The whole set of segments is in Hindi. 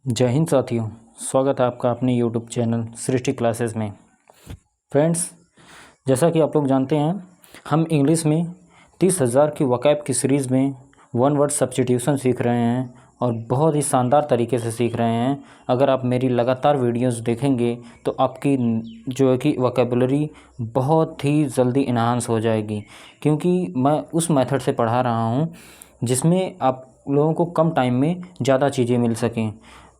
जय हिंद साथियों, स्वागत है आपका अपने यूट्यूब चैनल सृष्टि क्लासेस में। फ्रेंड्स, जैसा कि आप लोग जानते हैं, हम इंग्लिश में 30,000 की वोकैब की सीरीज़ में वन वर्ड सब्स्टिट्यूशन सीख रहे हैं और बहुत ही शानदार तरीके से सीख रहे हैं। अगर आप मेरी लगातार वीडियोस देखेंगे तो आपकी जो है कि वोकैबुलरी बहुत ही जल्दी इन्हांस हो जाएगी, क्योंकि मैं उस मेथड से पढ़ा रहा हूँ जिसमें आप लोगों को कम टाइम में ज़्यादा चीज़ें मिल सकें।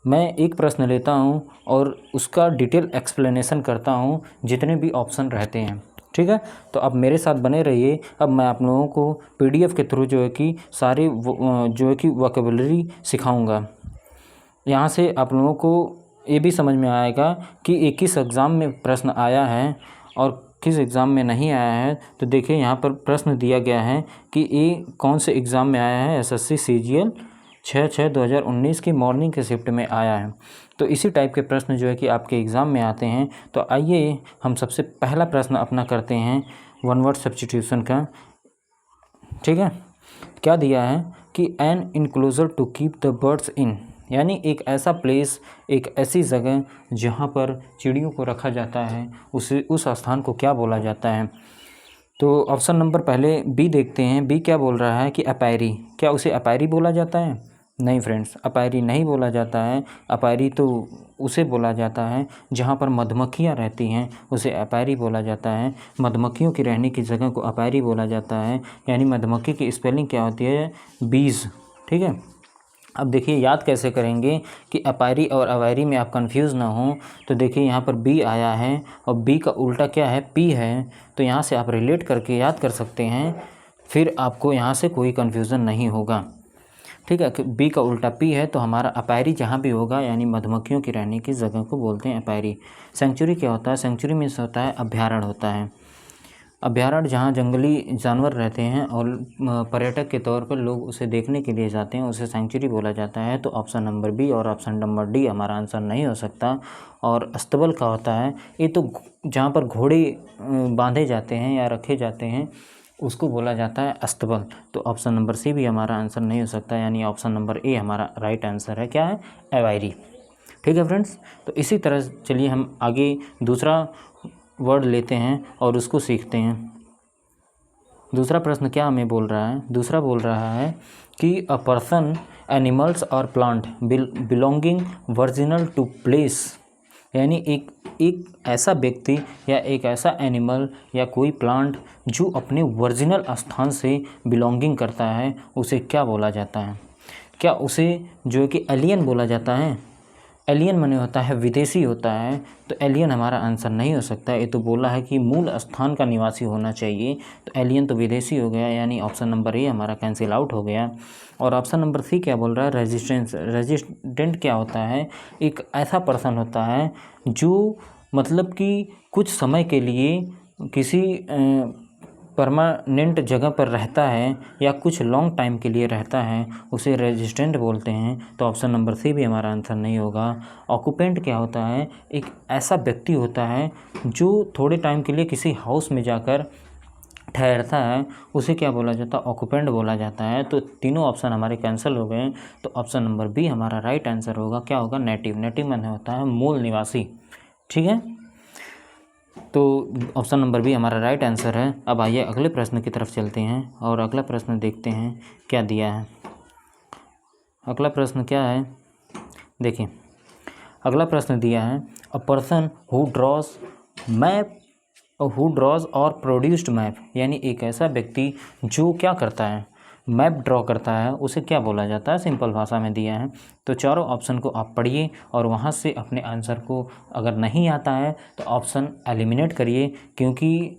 मैं एक प्रश्न लेता हूं और उसका डिटेल एक्सप्लेनेशन करता हूं, जितने भी ऑप्शन रहते हैं। ठीक है, तो आप मेरे साथ बने रहिए। अब मैं आप लोगों को पीडीएफ के थ्रू जो है कि सारे जो है कि वोकैबुलरी सिखाऊंगा। यहाँ से आप लोगों को ये भी समझ में आएगा कि किस एग्ज़ाम में प्रश्न आया है और किस एग्ज़ाम में नहीं आया है। तो देखिए, यहाँ पर प्रश्न दिया गया है कि ये कौन से एग्ज़ाम में आया है। एसएससी सीजीएल 6/6/2019 की मॉर्निंग के शिफ्ट में आया है। तो इसी टाइप के प्रश्न जो है कि आपके एग्ज़ाम में आते हैं। तो आइए हम सबसे पहला प्रश्न अपना करते हैं वन वर्ड सब्स्टिट्यूशन का। ठीक है, क्या दिया है कि an enclosure to keep the birds in, यानी एक ऐसा प्लेस, एक ऐसी जगह जहाँ पर चिड़ियों को रखा जाता है, उस स्थान को क्या बोला जाता है। तो ऑप्शन नंबर पहले बी देखते हैं। बी क्या बोल रहा है कि अपायरी। क्या उसे अपायरी बोला जाता है? नहीं फ्रेंड्स, अपायरी नहीं बोला जाता है। अपायरी तो उसे बोला जाता है जहाँ पर मधुमक्खियाँ रहती हैं, उसे अपायरी बोला जाता है। मधुमक्खियों की रहने की जगह को अपायरी बोला जाता है। यानी मधुमक्खी की स्पेलिंग क्या होती है? बीज। ठीक है, अब देखिए याद कैसे करेंगे कि अपायरी और अवायरी में आप कंफ्यूज ना हो। तो देखिए यहाँ पर बी आया है और बी का उल्टा क्या है? पी है। तो यहाँ से आप रिलेट करके याद कर सकते हैं, फिर आपको यहाँ से कोई कन्फ्यूज़न नहीं होगा। ठीक है, बी का उल्टा पी है तो हमारा अपायरी जहाँ भी होगा, यानी मधुमक्खियों की रहने की जगह को बोलते हैं अपायरी। सेंचुरी क्या होता है? सेंचुरी मीन्स होता है अभ्यारण्य होता है। अभ्यारण्य जहाँ जंगली जानवर रहते हैं और पर्यटक के तौर पर लोग उसे देखने के लिए जाते हैं, उसे सेंचुरी बोला जाता है। तो ऑप्शन नंबर बी और ऑप्शन नंबर डी हमारा आंसर नहीं हो सकता। और अस्तबल का होता है, ये तो जहाँ पर घोड़े बांधे जाते हैं या रखे जाते हैं, उसको बोला जाता है अस्तबल। तो ऑप्शन नंबर सी भी हमारा आंसर नहीं हो सकता, यानी ऑप्शन नंबर ए हमारा राइट आंसर है। क्या है? एवायरी। ठीक है फ्रेंड्स, तो इसी तरह चलिए हम आगे दूसरा वर्ड लेते हैं और उसको सीखते हैं। दूसरा प्रश्न क्या हमें बोल रहा है? दूसरा बोल रहा है कि अ पर्सन, एनिमल्स और plant belonging original to place, यानी एक ऐसा व्यक्ति या एक ऐसा एनिमल या कोई प्लांट जो अपने वर्जिनल स्थान से बिलोंगिंग करता है, उसे क्या बोला जाता है? क्या उसे जो है कि एलियन बोला जाता है? एलियन माने होता है विदेशी होता है, तो एलियन हमारा आंसर नहीं हो सकता। ये तो बोला है कि मूल स्थान का निवासी होना चाहिए, तो एलियन तो विदेशी हो गया, यानी ऑप्शन नंबर ए हमारा कैंसिल आउट हो गया। और ऑप्शन नंबर सी क्या बोल रहा है? रेजिस्टेंट क्या होता है? एक ऐसा पर्सन होता है जो मतलब कि कुछ समय के लिए किसी परमानेंट जगह पर रहता है या कुछ लॉन्ग टाइम के लिए रहता है, उसे रेजिस्टेंट बोलते हैं। तो ऑप्शन नंबर सी भी हमारा आंसर नहीं होगा। ऑक्यूपेंट क्या होता है? एक ऐसा व्यक्ति होता है जो थोड़े टाइम के लिए किसी हाउस में जाकर ठहरता है, उसे क्या बोला जाता है? ऑक्यूपेंट बोला जाता है। तो तीनों ऑप्शन हमारे कैंसिल हो गए। तो ऑप्शन नंबर बी हमारा राइट आंसर होगा। क्या होगा? नेटिव। नेटिव माने होता है मूल निवासी। ठीक है, तो ऑप्शन नंबर बी हमारा राइट आंसर है। अब आइए अगले प्रश्न की तरफ चलते हैं और अगला प्रश्न देखते हैं क्या दिया है। अगला प्रश्न क्या है? देखिए, अगला प्रश्न दिया है अ पर्सन हु ड्रॉज और प्रोड्यूस्ड मैप, यानी एक ऐसा व्यक्ति जो क्या करता है? मैप ड्रॉ करता है, उसे क्या बोला जाता है? सिंपल भाषा में दिया है। तो चारों ऑप्शन को आप पढ़िए और वहाँ से अपने आंसर को, अगर नहीं आता है तो ऑप्शन एलिमिनेट करिए, क्योंकि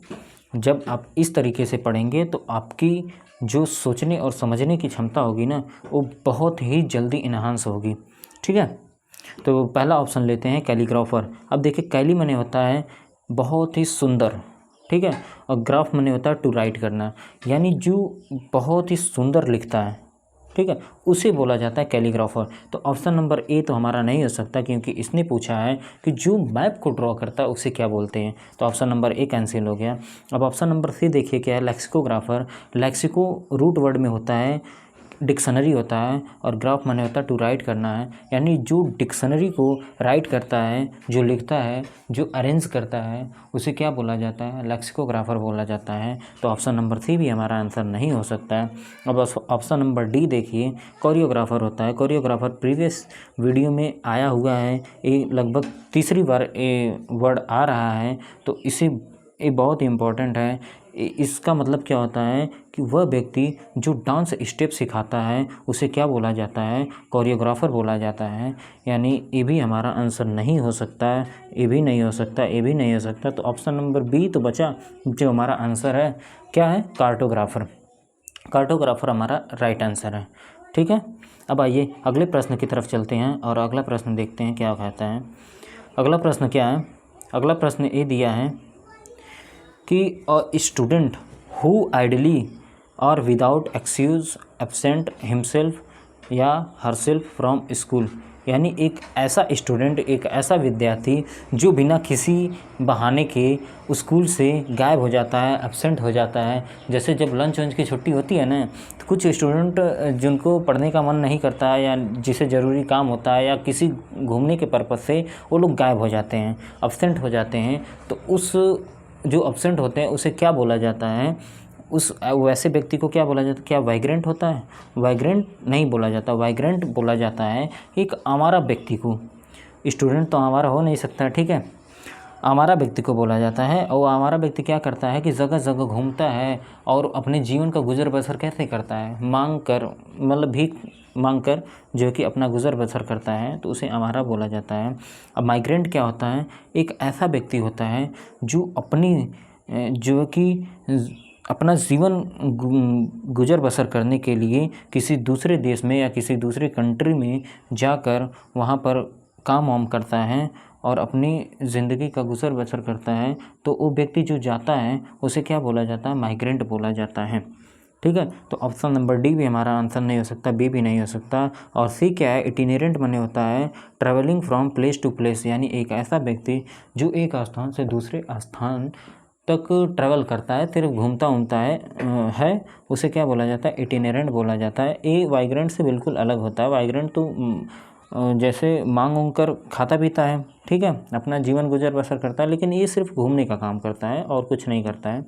जब आप इस तरीके से पढ़ेंगे तो आपकी जो सोचने और समझने की क्षमता होगी ना, वो बहुत ही जल्दी इन्हांस होगी। ठीक है, तो पहला ऑप्शन लेते हैं कैलीग्राफर। अब देखिए, कैली माने होता है बहुत ही सुंदर। ठीक है, और ग्राफ माने होता है टू राइट करना, यानी जो बहुत ही सुंदर लिखता है, ठीक है, उसे बोला जाता है कैलीग्राफर। तो ऑप्शन नंबर ए तो हमारा नहीं हो सकता, क्योंकि इसने पूछा है कि जो मैप को ड्रॉ करता है उसे क्या बोलते हैं। तो ऑप्शन नंबर ए कैंसिल हो गया। अब ऑप्शन नंबर सी देखिए क्या है? लेक्सिकोग्राफर। लेक्सिको रूट वर्ड में होता है डिक्शनरी होता है और ग्राफ माने होता है टू राइट करना है, यानी जो डिक्शनरी को राइट करता है, जो लिखता है, जो अरेंज करता है, उसे क्या बोला जाता है? लेक्सिकोग्राफर बोला जाता है। तो ऑप्शन नंबर सी भी हमारा आंसर नहीं हो सकता है। अब ऑप्शन नंबर डी देखिए, कोरियोग्राफर होता है। कोरियोग्राफर प्रीवियस वीडियो में आया हुआ है, ये लगभग तीसरी बार ये वर्ड आ रहा है, तो इसे ये बहुत इम्पोर्टेंट है। इसका मतलब क्या होता है कि वह व्यक्ति जो डांस स्टेप सिखाता है उसे क्या बोला जाता है? कोरियोग्राफर बोला जाता है। यानी ये भी हमारा आंसर नहीं हो सकता है, ये भी नहीं हो सकता, ये भी नहीं हो सकता। तो ऑप्शन नंबर बी तो बचा, जो हमारा आंसर है क्या है? कार्टोग्राफर। कार्टोग्राफर हमारा राइट आंसर है। ठीक है, अब आइए अगले प्रश्न की तरफ चलते हैं और अगला प्रश्न देखते हैं क्या कहता है। अगला प्रश्न क्या है? अगला प्रश्न ये दिया है कि अ स्टूडेंट हु आइडली और विदाउट एक्सक्यूज एब्सेंट हिमसेल्फ या हरसेल्फ फ्रॉम स्कूल, यानी एक ऐसा स्टूडेंट, एक ऐसा विद्यार्थी जो बिना किसी बहाने के स्कूल से गायब हो जाता है, एब्सेंट हो जाता है। जैसे जब लंच वंच की छुट्टी होती है ना, तो कुछ स्टूडेंट जिनको पढ़ने का मन नहीं करता है या जिसे ज़रूरी काम होता है या किसी घूमने के पर्पज़ से वो लोग गायब हो जाते हैं, एब्सेंट हो जाते हैं। तो उस जो एब्सेंट होते हैं उसे क्या बोला जाता है? उस वैसे व्यक्ति को क्या बोला जाता है? क्या वाइग्रेंट होता है? वाइग्रेंट नहीं बोला जाता, वाइग्रेंट बोला जाता है एक आवारा व्यक्ति को। स्टूडेंट तो आवारा हो नहीं सकता, ठीक है, आवारा व्यक्ति को बोला जाता है। और आवारा व्यक्ति क्या करता है कि जगह जगह घूमता है और अपने जीवन का गुजर बसर कैसे करता है? मांग कर, मतलब भीख मांग कर जो कि अपना गुजर बसर करता है, तो उसे आवारा बोला जाता है। अब माइग्रेंट क्या होता है? एक ऐसा व्यक्ति होता है जो अपनी जो कि अपना जीवन गुजर बसर करने के लिए किसी दूसरे देश में या किसी दूसरे कंट्री में जाकर वहाँ पर काम वाम करता है और अपनी ज़िंदगी का गुजर बसर करता है। तो वो व्यक्ति जो जाता है उसे क्या बोला जाता है? माइग्रेंट बोला जाता है। ठीक है, तो ऑप्शन नंबर डी भी हमारा आंसर नहीं हो सकता, बी भी नहीं हो सकता। और सी क्या है? इटिनेरेंट माने होता है travelling from place to place, यानी एक ऐसा व्यक्ति जो एक स्थान से दूसरे स्थान तक ट्रैवल करता है, सिर्फ घूमता घूमता है, उसे क्या बोला जाता है? इटिनेरेंट बोला जाता है। ये वाइग्रेंट से बिल्कुल अलग होता है। वाइग्रेंट तो जैसे मांग उंग कर खाता पीता है, ठीक है, अपना जीवन गुजर बसर करता है, लेकिन ये सिर्फ घूमने का काम करता है और कुछ नहीं करता है।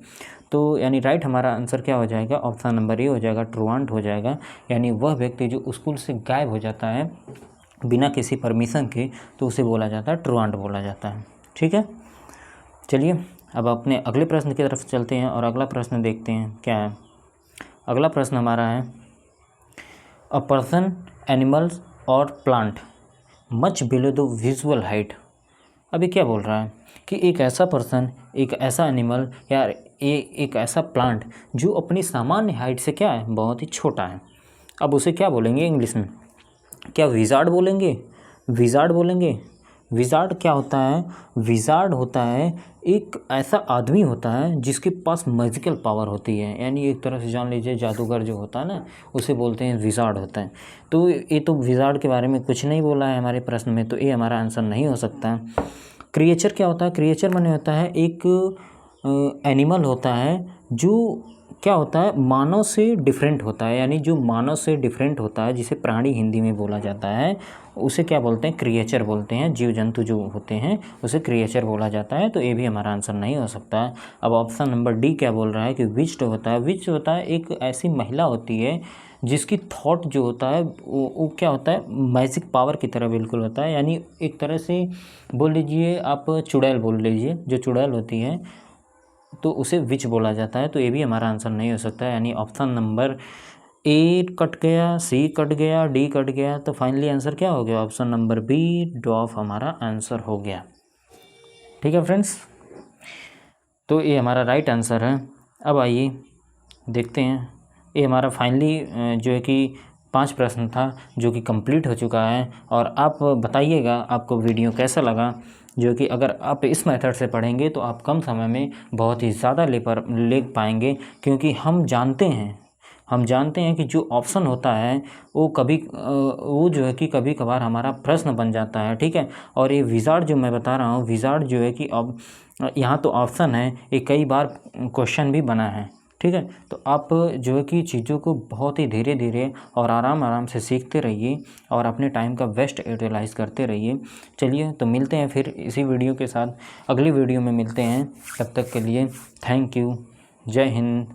तो यानी राइट हमारा आंसर क्या हो जाएगा? ऑप्शन नंबर ए हो जाएगा, ट्रूआंट हो जाएगा। यानी वह व्यक्ति जो स्कूल से गायब हो जाता है बिना किसी परमिशन के, तो उसे बोला जाता है, ट्रूआंट बोला जाता है। ठीक है, चलिए अब अपने अगले प्रश्न की तरफ चलते हैं और अगला प्रश्न देखते हैं क्या है। अगला प्रश्न हमारा है, अ पर्सन, एनिमल्स और plant much below the visual height. अभी क्या बोल रहा है कि एक ऐसा पर्सन, एक ऐसा एनिमल या एक ऐसा प्लांट जो अपनी सामान्य हाइट से क्या है? बहुत ही छोटा है। अब उसे क्या बोलेंगे इंग्लिश में? क्या विजार्ड बोलेंगे? विजार्ड बोलेंगे? विजार्ड क्या होता है? विजार्ड होता है एक ऐसा आदमी होता है जिसके पास मैजिकल पावर होती है, यानी एक तरह से जान लीजिए जादूगर जो होता है ना, उसे बोलते हैं विजार्ड होता है। तो ये तो विजार्ड के बारे में कुछ नहीं बोला है हमारे प्रश्न में, तो ये हमारा आंसर नहीं हो सकता। क्रिएचर क्या होता है? क्रिएचर माने होता है एक एनिमल होता है जो क्या होता है? मानव से डिफरेंट होता है, यानी जो मानव से डिफरेंट होता है, जिसे प्राणी हिंदी में बोला जाता है, उसे क्या बोलते हैं? क्रिएचर बोलते हैं। जीव जंतु जो होते हैं उसे क्रिएचर बोला जाता है। तो ये भी हमारा आंसर नहीं हो सकता है। अब ऑप्शन नंबर डी क्या बोल रहा है कि विच्ड होता है। विच्ड होता है एक ऐसी महिला होती है जिसकी थॉट जो होता है वो क्या होता है? मैजिक पावर की तरह बिल्कुल होता है, यानी एक तरह से बोल लीजिए, आप चुड़ैल बोल लीजिए, जो चुड़ैल होती है तो उसे विच बोला जाता है। तो ये भी हमारा आंसर नहीं हो सकता है, यानी ऑप्शन नंबर ए कट गया, सी कट गया, डी कट गया, तो फाइनली आंसर क्या हो गया? ऑप्शन नंबर बी ड्वार्फ हमारा आंसर हो गया। ठीक है फ्रेंड्स, तो ये हमारा राइट आंसर है। अब आइए देखते हैं, ये हमारा फाइनली जो है कि 5 प्रश्न था जो कि कंप्लीट हो चुका है। और आप बताइएगा आपको वीडियो कैसा लगा, जो कि अगर आप इस मेथड से पढ़ेंगे तो आप कम समय में बहुत ही ज़्यादा ले पाएंगे, क्योंकि हम जानते हैं कि जो ऑप्शन होता है वो जो है कि कभी कभार हमारा प्रश्न बन जाता है। ठीक है, और ये विजार्ड जो मैं बता रहा हूँ, विजार्ड जो है कि अब यहाँ तो ऑप्शन है, ये कई बार क्वेश्चन भी बना है। ठीक है। तो आप जो है कि चीज़ों को बहुत ही धीरे धीरे और आराम आराम से सीखते रहिए और अपने टाइम का बेस्ट यूटिलाइज़ करते रहिए। चलिए तो मिलते हैं फिर इसी वीडियो के साथ, अगली वीडियो में मिलते हैं। तब तक के लिए थैंक यू। जय हिंद,